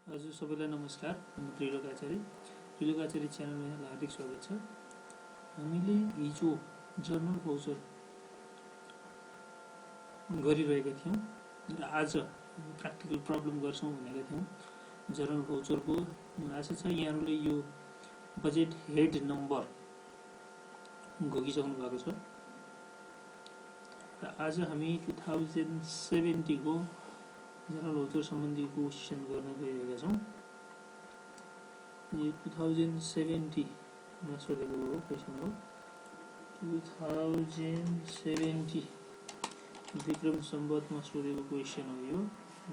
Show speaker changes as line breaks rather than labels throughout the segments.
हजुर सबैलाई नमस्कार। म त्रिलोक आचार्य। त्रिलोक आचार्य च्यानलमा यहाँलाई हार्दिक स्वागत छ। हामीले हिजो जर्नल भाउचर गरिरहेका थियौँ र आज प्र्याक्टिकल प्रब्लम गर्छौँ भनेका थियौँ। जर्नल भाउचरको आशा छ यहाँहरूले यो बजेट हेड नम्बर घोकिसक्नु भएको छ र आज हामी 2070 को जर्नल भाउचर सम्बन्धी क्वेसन गर्न गइरहेका छौँ। यो 2070 मा सोधेको क्वेसन हो। 2070 विक्रम सम्वतमा सोधेको क्वेसन हो। यो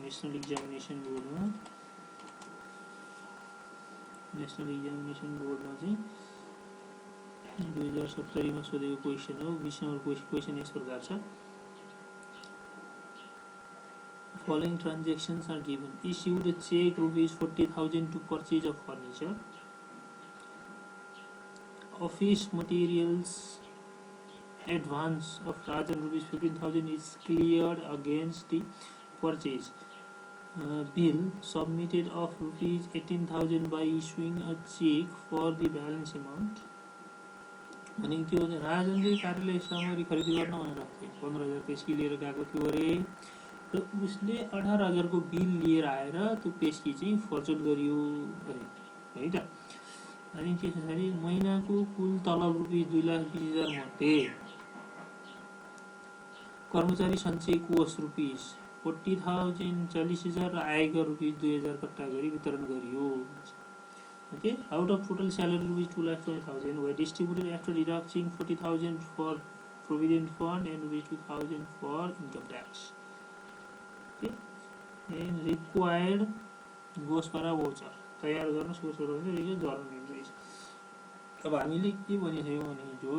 नेसनल एक्जामिनेसन बोर्डमा चाहिँ 2070 मा सोधेको क्वेसन हो। 20 नम्बर क्वेसन यस प्रकार छ। Following transactions are given. Issued a check ₹40,000 to purchase of furniture. Office materials advance of Rajan ₹15,000 is cleared against the purchase. Bill submitted of ₹18,000 by issuing a check for the balance amount. अनि त्यो राजनले कार्यालय सामग्री खरिद गर्न भनेर 15,000 pesky लिएर गएको थियो अरे र उसले 18,000 को बिल लिएर आएर त्यो पेस्की चाहिँ फर्चुट गरियो अरे है त। अनि त्यसपछि महिनाको कुल तलब ₹2,20,000 मध्ये कर्मचारी सञ्चय कोष ₹40,000 40,000 र आयकर ₹2,000 कट्टा गरी वितरण गरियो। Okay, out of total salary ₹2,20,000 were distributed after deducting 40,000 for provident fund and ₹2,000 for income tax. Okay, and required गोसपारा भोचर तयार गर्न सोचेर जर्नल इन्ट्रिज। अब हामीले के भनिसक्यौँ भने जो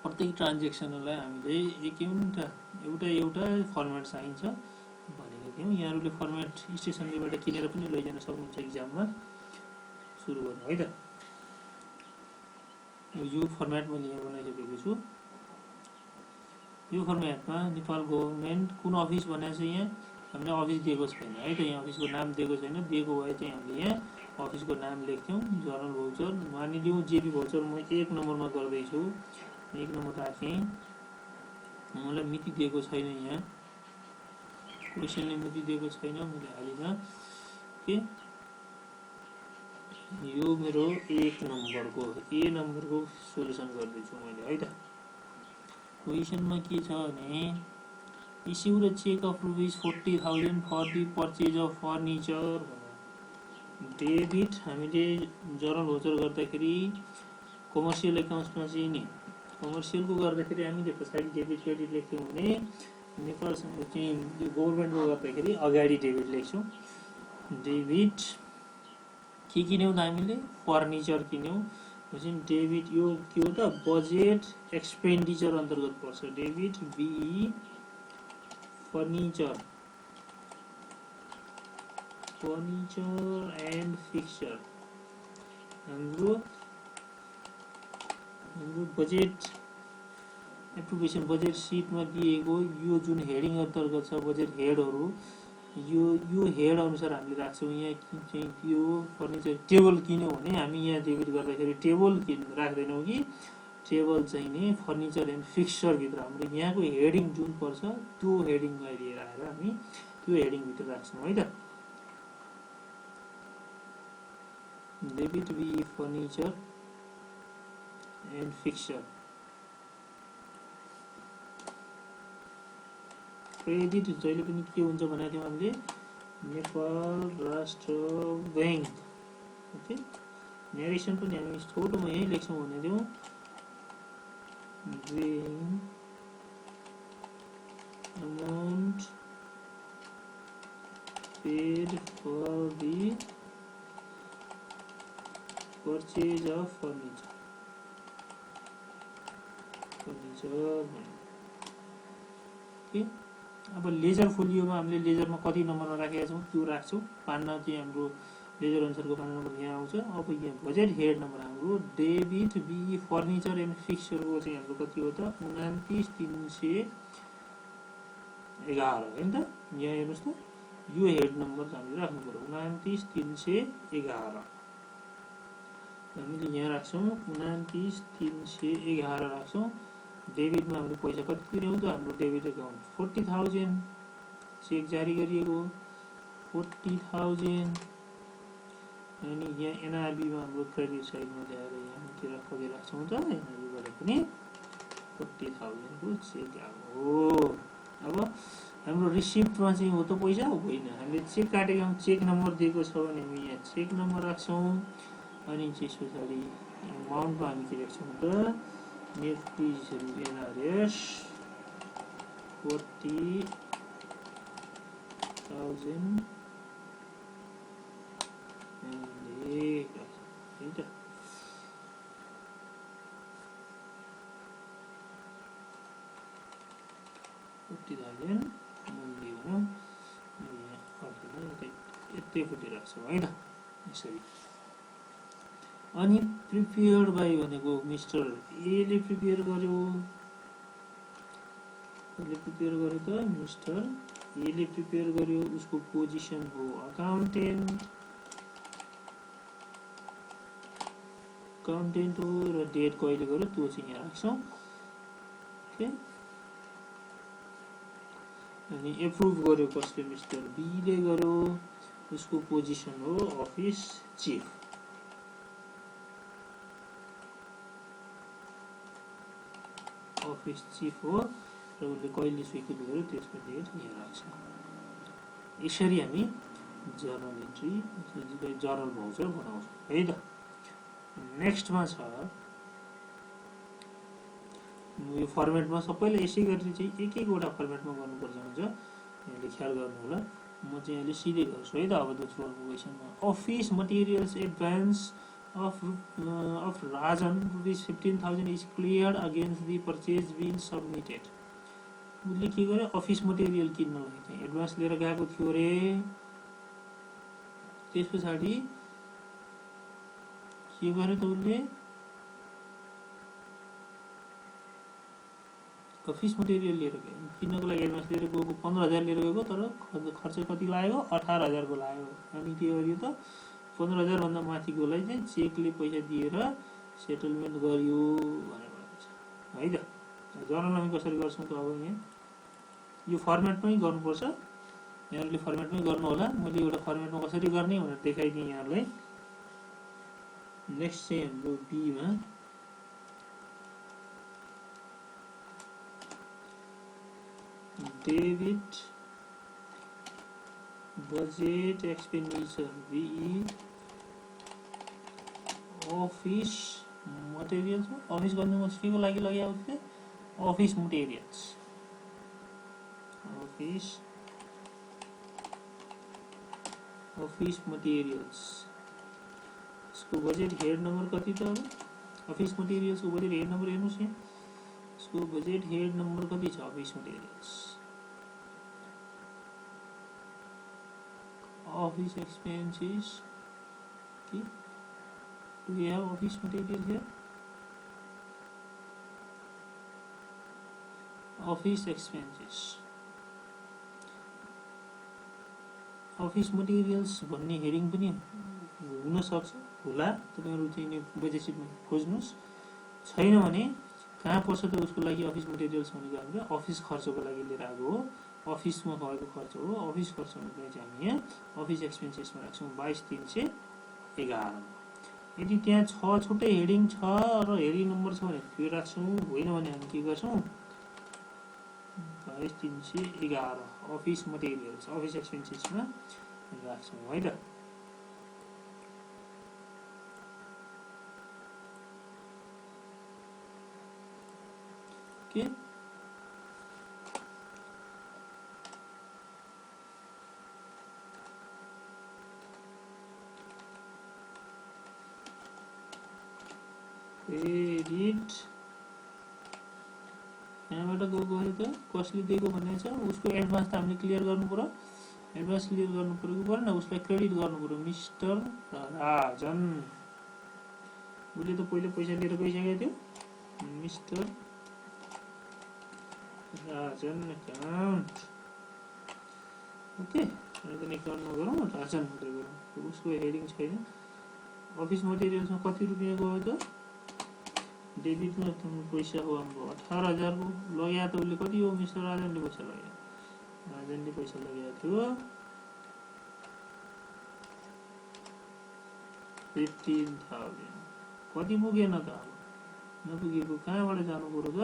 प्रत्येक ट्रान्जेक्सनलाई हामीले एउटा फर्मेट चाहिन्छ भनेको थियौँ। यहाँहरूले फर्मेट स्टेसनरीबाट किनेर पनि लैजान सक्नुहुन्छ एक्जाममा सुरु गर्नु है त। यो फर्मेट मैले यहाँ बनाइसकेको छु। यो फर्मेटमा नेपाल गभर्नमेन्ट कुन अफिस भनेको छ यहाँ हामीले अफिस दिएको छैन है त। यहाँ अफिसको नाम दिएको छैन। दिएको भए चाहिँ हामीले यहाँ अफिसको नाम लेख्थ्यौँ। जर्नल भाउचर मानिलिउँ जेपी भाउचर म 1 नम्बरमा गर्दैछु। 1 नम्बर राखेँ। मलाई मिति दिएको छैन यहाँ क्वेसनले मिति दिएको छैन मैले हालिदिएँ के यो मेरो 1 नम्बरको ए नम्बरको सोलुसन गर्दैछु मैले है त। क्वेसनमा के छ भने इस्यू र cheque of ₹40,000 for the purchase of furniture. Debit हामीले जर्नल भाउचर गर्दाखेरि कमर्सियल एकाउन्ट्समा चाहिँ नि कमर्सियलको गर्दाखेरि हामीले पछाडि डेबिट क्रेडिट लेख्यौँ भने नेपाल चाहिँ गभर्नमेन्टको गर्दाखेरि अगाडि डेबिट लेख्छौँ। डेबिट के किन्यौँ त हामीले फर्निचर किन्यौँ। डेबिट यो के हो त बजेट एक्सपेन्डिचर अन्तर्गत पर्छ। Debit BE furniture and fixture हाम्रो बजेट एप्रुभेसन बजेट सिटमा दिएको यो जुन हेडिङ अन्तर्गत छ बजेट हेडहरू यो हेड अनुसार हामीले राख्छौँ। यहाँ चाहिँ त्यो फर्निचर टेबल किन्यौँ भने हामी यहाँ डेबिट गर्दाखेरि टेबल राख्दैनौँ कि टेबल चाहिँ नि फर्निचर एन्ड फिक्चरभित्र हाम्रो यहाँको हेडिङ जुन पर्छ त्यो हेडिङलाई लिएर आएर हामी त्यो हेडिङभित्र राख्छौँ है त। Debit B furniture and fixture. Credit जहिले पनि के हुन्छ भनेको थियौँ हामीले नेपाल राष्ट्र बैंक। ओके नेरेसन पनि हामी छोटोमा यही लेख्छौँ भने थियौँ amount paid for the purchase of furniture okay। अब लेजर फोलियोमा हामीले लेजरमा कति नम्बरमा राखेका छौँ त्यो राख्छौँ। पान्ना चाहिँ हाम्रो लेजर अनुसारको पान्ना नम्बर यहाँ आउँछ। अब यहाँ बजेट हेड नम्बर हाम्रो डेबिट बी फर्निचर एन्ड फिक्चरको चाहिँ हाम्रो कति हो त 29,311 हो नि त। यहाँ हेर्नुहोस् त यो हेड नम्बर हामीले राख्नु पर्यो 29311 हामीले यहाँ राख्छौँ 29311 राख्छौँ डेबिटमा हामीले पैसा कति तिर्यौँ त हाम्रो डेबिट एकाउन्ट 40,000 चेक जारी गरिएको 40,000 अनि यहाँ एनआरबीमा हाम्रो क्रेडिट साइडमा ल्याएर यहाँतिर कति राख्छौँ त एनआरबीबाट पनि 40,000 को चेक आएको हो अब हाम्रो रिसिप्टमा चाहिँ हो त पैसा होइन हामीले चेक काटेको चेक नम्बर दिएको छ भने हामी यहाँ चेक नम्बर राख्छौँ अनि त्यस पछाडि अमाउन्टमा हामी के राख्छौँ त नेट फिज एनआरएस 40,000 है त 40,000 मूल्य भनौँ यतैपट्टि राख्छौँ है त यसरी अनि प्रिपेयर्ड बाई भनेको मिस्टर एले प्रिपेयर गर्यो त मिस्टर एले प्रिपेयर गर्यो उसको पोजिसन हो अकाउन्टेन्ट हो र डेट कहिले गर्यो त्यो चाहिँ यहाँ राख्छौँ ओके अनि एप्रुभ गर्यो कसले मिस्टर बीले गर्यो उसको पोजिसन हो अफिस चिफ हो र उसले कहिले स्वीकृत गर्यो त्यसको डेट यहाँ राख्छ यसरी हामी जर्नल एन्ट्री जर्नल भाउचर बनाउँछौँ है त नेक्स्टमा छ यो फर्मेटमा सबैले यसै गरी चाहिँ एक-एकवटा फर्मेटमा गर्नुपर्छ हुन्छ यहाँले ख्याल गर्नु होला म चाहिँ अहिले सिधै गर्छु है त अब दोस्रो क्वेसनमा office materials advance of Rajan rupees 15,000 is cleared against the purchase being submitted. उसले के गर्यो अफिस मटेरियल किन्नलाई चाहिँ एडभान्स लिएर गएको थियो रे त्यस पछाडि के गर्यो त उसले अफिस मटेरियल लिएर गयो किन्नको लागि एडभान्स लिएर गएको 15,000 लिएर गएको तर खर्च कति लाग्यो 18,000 को लाग्यो अनि के गर्यो त 15,000 भन्दा माथिकोलाई चाहिँ चेकले पैसा दिएर सेटलमेन्ट गरियो भनेर भन्छ है त जर्नलमा हामी कसरी गर्छौँ त अब यहाँ यो फर्मेटमै गर्नुपर्छ यहाँले फर्मेटमै गर्नु होला मैले एउटा फर्मेटमा कसरी गर्ने भनेर देखाइदिएँ यहाँलाई नेक्स्ट चाहिँ हाम्रो बीमा debit budget expenditure BE office materials office गर्नु के को लागि लग्यो उसले अफिस मटेरियल्स इसको बजेट हेड नंबर कति त अब अफिस मटेरियल्स को बजेट हेड नंबर हेर्नुस् यहाँ इसको बजेट हेड नंबर कति छ office materials office expenses okay do we have office material here office expenses office materials भन्ने हेडिङ पनि हुन सक्छ होला तपाईहरु चाहिँ बजेट सिटमा खोज्नुस् छैन भने कहाँ पर्छ त उसको लागि अफिस मटेरियल्स भनेको हाम्रो अफिस खर्चको लागि लिएर आएको हो अफिसमा भएको खर्च हो अफिस खर्चमा चाहिँ हामी यहाँ अफिस एक्सपेन्सेसमा राख्छौँ 22,311 यदि त्यहाँ 6 छुट्टै हेडिङ छ र हेडिङ नम्बर छ भने त्यो राख्छौँ होइन भने हामी के गर्छौँ 22,311 अफिस मटेरियल्स अफिस एक्सपेन्सेसमा राख्छौँ है त के क्रेडिट यहाँबाट गयो त कसले दिएको भन्ने छ उसको एडभान्स त हामीले क्लियर गर्नु पर्यो एडभान्स क्लियर गर्नु पर्यो कि परेन उसलाई क्रेडिट गर्नु पर्यो मिस्टर राजन उसले त पहिले पैसा लिएर गइसकेको थियो मिस्टर राजन अकाउन्ट ओके एकाउन्टमा गरौँ न राजन मात्रै गरौँ उसको हेडिङ छैन अफिस मटेरियल्समा कति रुपियाँ गयो त डेबिटमा पैसा हो हाम्रो 18,000 को लग्या त उसले कति हो मिस्टर राजनले पैसा लग्या थियो 15,000 कति पुगेन त अब नपुगेको कहाँबाट जानु पर्यो त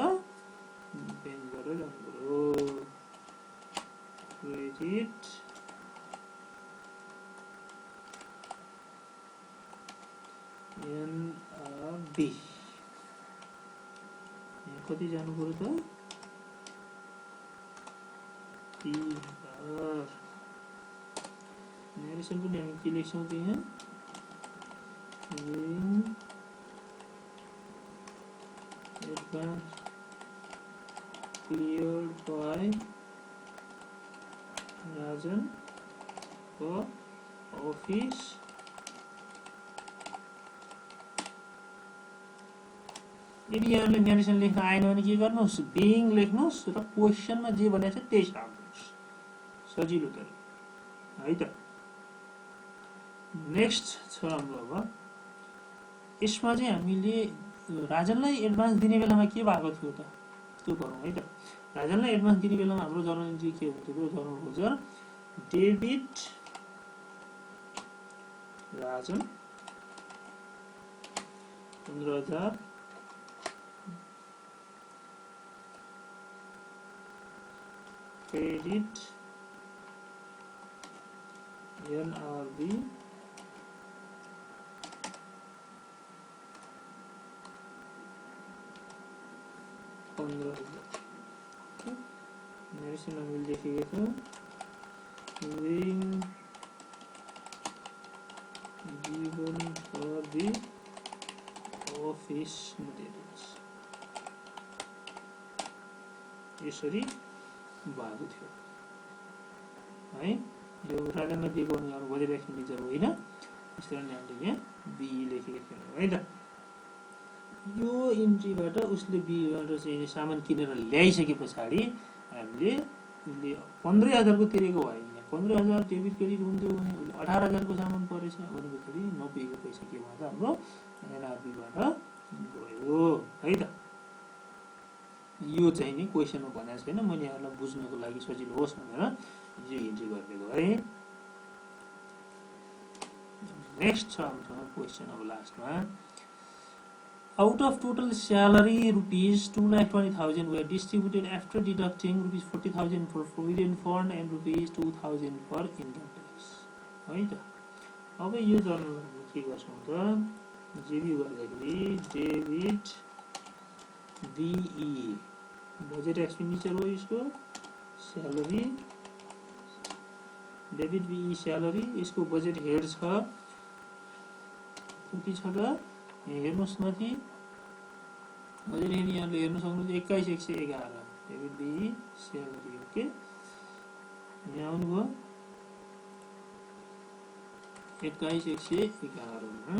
ब्याङ्कबाट जानु पर्यो क्रेडिट एनआरडी कति जानु पर्यो त 3,000 नेरेसन पनि हामी के लेख्छौँ त्यहाँ advance cleared by Rajan for office यदि यहाँले नेरेसन लेख्न आएन भने के गर्नुहोस् बिङ लेख्नुहोस् र क्वेसनमा जे भनेको छ त्यही हाल्नुहोस् सजिलो तरिका है त नेक्स्ट छ हाम्रो अब यसमा चाहिँ हामीले राजनलाई एडभान्स दिने बेलामा के भएको थियो त त्यो गरौँ है त राजनलाई एडभान्स दिने बेलामा हाम्रो जर्नल एन्ट्री के हुन्थ्यो journal Roger debit Rajan 15,000 credit NRB narration हामीले लेखेको थियो given for the office materials यसरी भएको थियो है यो राजनलाई दिएको अनुसार बजेट एक्सपेन्डिचर होइन यसरी हामीले यहाँ बी लेखेको थियौँ है त यो इन्ट्रीबाट उसले बीबाट चाहिँ सामान किनेर ल्याइसके पछाडि हामीले उसले 15,000 को तिरेको भयो 15,000 डेबिट क्रेडिट हुन्थ्यो 18,000 को सामान परेछ भनेपछि नपुगेको पैसा के भयो त हाम्रो एनआरबीबाट गयो है त यो चाहिँ नि क्वेसनमा भनेको छैन मैले यहाँलाई बुझ्नको लागि सजिलो होस् भनेर यो इन्ट्री गरिदिएको है नेक्स्ट छ हाम्रो क्वेसन अब लास्टमा out of total salary rupees 2,20,000 were distributed after deducting rupees 40,000 for provident fund and rupees 2,000 for income tax है त अब यो जर्नलमा के गर्छौं त जेबी गर्दाखेरि डेबिट बीई बजेट एक्सपेन्डिचर हो यसको स्यालेरी डेबिट बीई स्यालेरी यसको बजेट हेड छ कति छ त हेर्नुस् माथि बजेट हेड यहाँले हेर्न सक्नुहुन्छ 21,111 डेबिट बीई स्यालेरी ओके यहाँ आउनुभयो 21,111 मा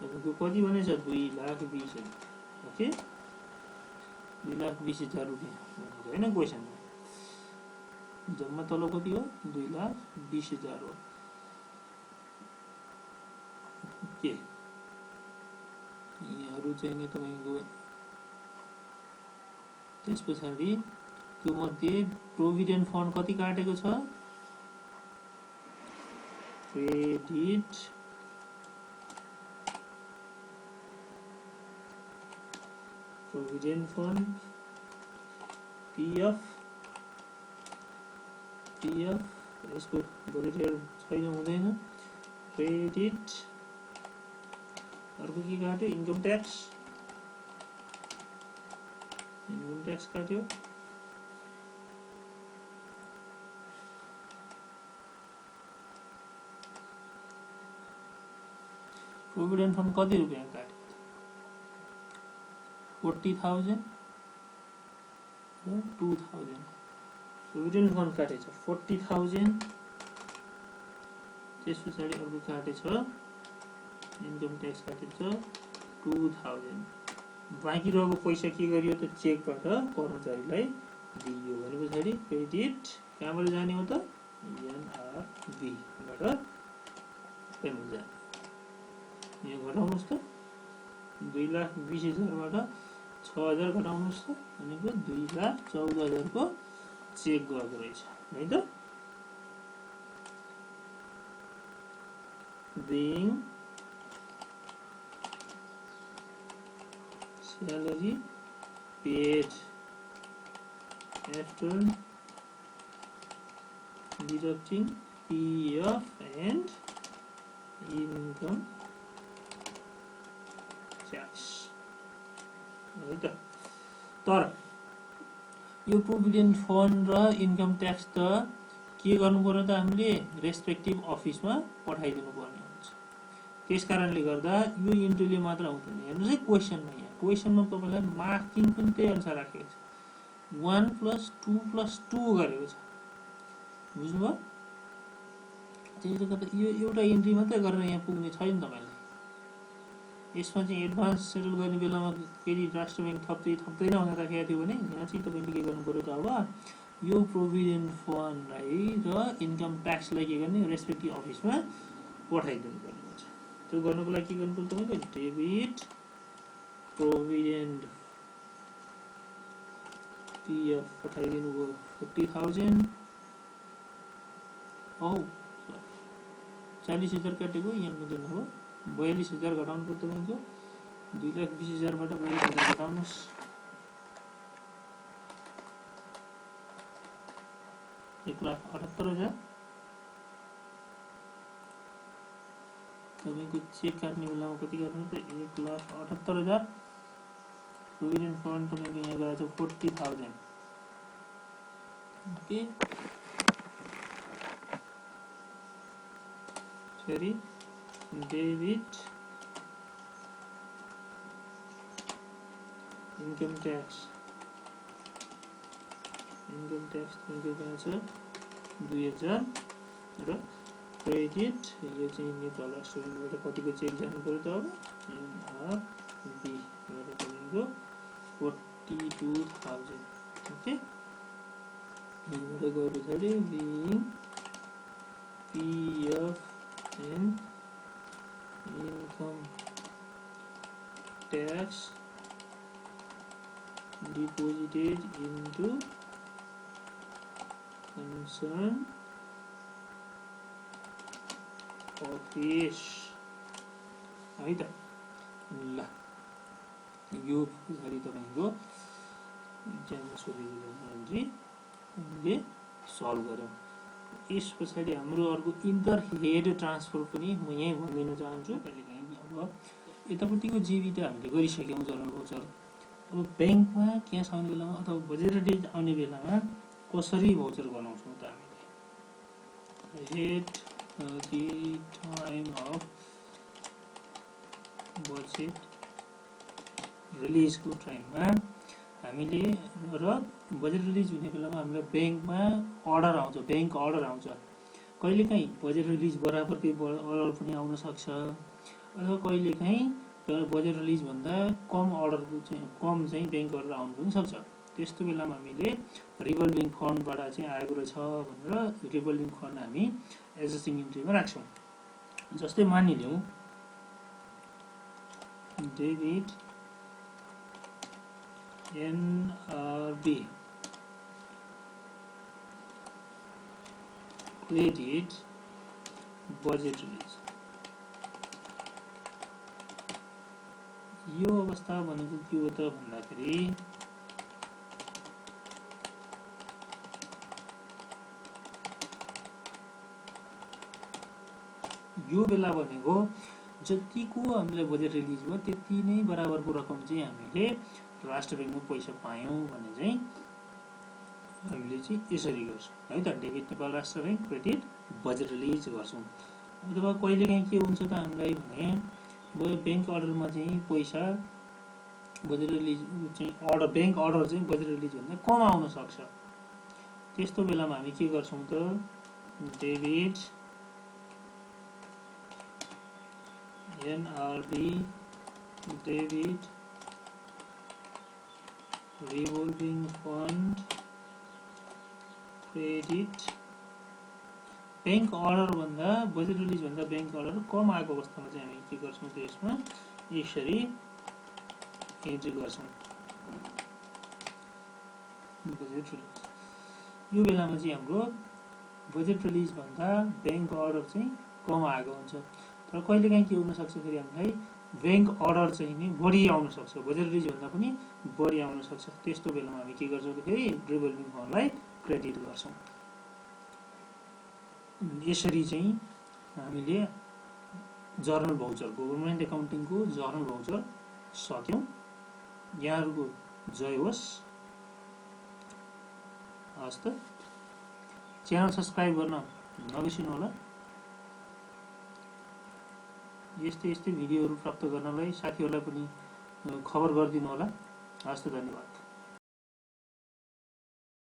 तपाईको कति भनेछ 2,20,000 ओके 2,20,000 रुपैयाँ हैन क्वेशनमा जम्मा तलब कति हो 2,20,000 हो ओके यहाँहरु चाहिँ नि तपाईको त्यसपछि त्यो मध्ये प्रोभिडेन्ट फन्ड कति काटेको छ क्रेडिट प्रोभिडेन्ट फन्ड पीएफ यसको बजेट छैन हुँदैन क्रेडिट अर्को के काट्यो इन्कम ट्याक्स काट्यो प्रोभिडेन्ट फन्ड कति रुपैयाँ काट्यो 40,000 2,000 प्रोभिडेन्ट फन्ड काटेछ 40,000 त्यसपछि अर्को काटेछ इन्कम ट्याक्स काटेछ 2,000 बाँकी रहेको पैसा के गरियो त चेकबाट कर्मचारीलाई दिइयो भनेपछि क्रेडिट कहाँबाट जाने हो त एनआरबी बाट पेमेन्ट जाने यहाँ घटाउनुस् त 2,20,000 बाट 6,000 घटाउनुस् त भनेको 2,14,000 को चेक गएको रहेछ है त being salary paid after deducting PF and income tax है त तर यो प्रोभिडेन्ट फन्ड र इन्कम ट्याक्स त के गर्नु पर्यो त हामीले रेस्पेक्टिभ अफिसमा पठाइदिनु पर्ने हुन्छ त्यसकारणले गर्दा यो इन्ट्रीले मात्र आउँदैन हेर्नुस् है क्वेशनमा यहाँ क्वेशनमा तपाईलाई मार्किङ पनि त्यही अनुसार राखेको छ 1 + 2 + 2 गरेको छ बुझ्नुभयो त्यसले गर्दा यो एउटा इन्ट्री मात्रै गरेर यहाँ पुग्ने छैन तपाईलाई यसमा चाहिँ एडभान्स सेटल गर्ने बेलामा फेरि राष्ट्र बैंक थप्दैन भनेर राखेको थियो भने यहाँ चाहिँ तपाईले के गर्नु पर्यो त अब यो प्रोभिडेन्ट फन्डलाई र इन्कम ट्याक्सलाई के गर्ने रेस्पेक्टिभ अफिसमा पठाइदिनु पर्ने हुन्छ त्यो गर्नको लागि के गर्नु पर्छ तपाईले डेबिट प्रोभिडेन्ट पीएफ पठाइदिनु भयो 40,000 औ 40,000 काटेको यहाँ मिल्दैन हो 42,000 घटाउनु पर्छ तपाईँको 2,20,000 बाट 42,000 घटाउनुस् 1,78,000 तपाईँको चेक काट्ने बेलामा कति गर्नु त 1,78,000 प्रोभिडेन्ट फन्ड तपाईँको यहाँ गएको छ 40,000 ओके फेरि डेबिट इन्कम ट्याक्स तपाईँको गएको छ 2,000 र क्रेडिट यो चाहिँ नेपाल राष्ट्रबाट कतिको चेक जानु पर्यो त अब एनआरबी तपाईँको 42,000 ओके यहाँबाट गयो पछाडि being PF and income tax deposited into concern office है त ल यो पछाडि तपाईको एक्जाममा सोधेको हामीले सल्भ गर्यौं यस पछाडि हाम्रो अर्को इन्टर हेड ट्रान्सफर पनि म यही भनिदिन चाहन्छु कहिलेकाहीँ अब यतापट्टिको जीबी त हामीले गरिसक्यौं जनरल भोचर अब बैंकमा क्यास आउने बेलामा अथवा बजेट रिलिज आउने बेलामा कसरी भौचर बनाउँछौं त हामीले at the time of budget release को टाइममा हामीले र बजेट रिलिज हुने बेलामा हामीलाई बैंकमा अर्डर आउँछ बैंक अर्डर आउँछ कहिलेकाहीँ बजेट रिलिज बराबरकै अर्डर पनि आउन सक्छ अथवा कहिलेकाहीँ बजेट रिलिज भन्दा कम अर्डर चाहिँ बैंक अर्डर आउन पनि सक्छ त्यस्तो बेलामा हामीले रिभल्भिङ फन्डबाट चाहिँ आएको रहेछ भनेर रिभल्भिङ फन्ड हामी एडजस्टिङ इन्ट्रीमा राख्छौं जस्तै मानिलियौं debit NRB credit budget release यो अवस्था भनेको के हो त भन्दाखेरि यो बेला भनेको जतिको हामीले बजेट रिलिज भयो त्यति नै बराबरको रकम चाहिँ हामीले राष्ट्र बैंकमा पैसा पायौं भने चाहिँ हामीले चाहिँ यसरी गर्छौं है त डेबिट नेपाल राष्ट्र बैंक क्रेडिट बजेट रिलिज गर्छौं अथवा कहिलेकाहीँ के हुन्छ त हामीलाई भने बैंक अर्डरमा चाहिँ पैसा बजेट रिलिज चाहिँ अर्डर बैंक अर्डर चाहिँ बजेट रिलिज भन्दा कम आउन सक्छ त्यस्तो बेलामा हामी के गर्छौं त debit NRB debit revolving fund credit bank order भन्दा बजेट रिलिज भन्दा बैंक अर्डर कम आएको अवस्थामा चाहिँ हामी के गर्छौं त यसमा यसरी एन्ट्री गर्छौं बजेट रिलिज। यो बेलामा चाहिँ हाम्रो बजेट रिलिज भन्दा बैंक अर्डर चाहिँ कम आएको हुन्छ। तर कहिलेकाहीँ के हुन सक्छ फेरि हामीलाई बैंक अर्डर चाहिँ नि बढी आउन सक्छ, बजेट रिलिज भन्दा पनि बढी आउन सक्छ। त्यस्तो बेलामा हामी के गर्छौं त फेरि रिभल्भिङ फन्डलाई क्रेडिट गर्छौं। यसरी चाहिँ हामीले जर्नल भाउचर गभर्नमेन्ट एकाउन्टिङको जर्नल भाउचर सक्यौं। यहाँहरुको जय होस्। हस् त च्यानल सब्स्क्राइब गर्न नबिर्सनु होला। यस्तै भिडियोहरु प्राप्त गर्नलाई साथीहरुलाई पनि खबर गरिदिनु होला। हस् त धन्यवाद।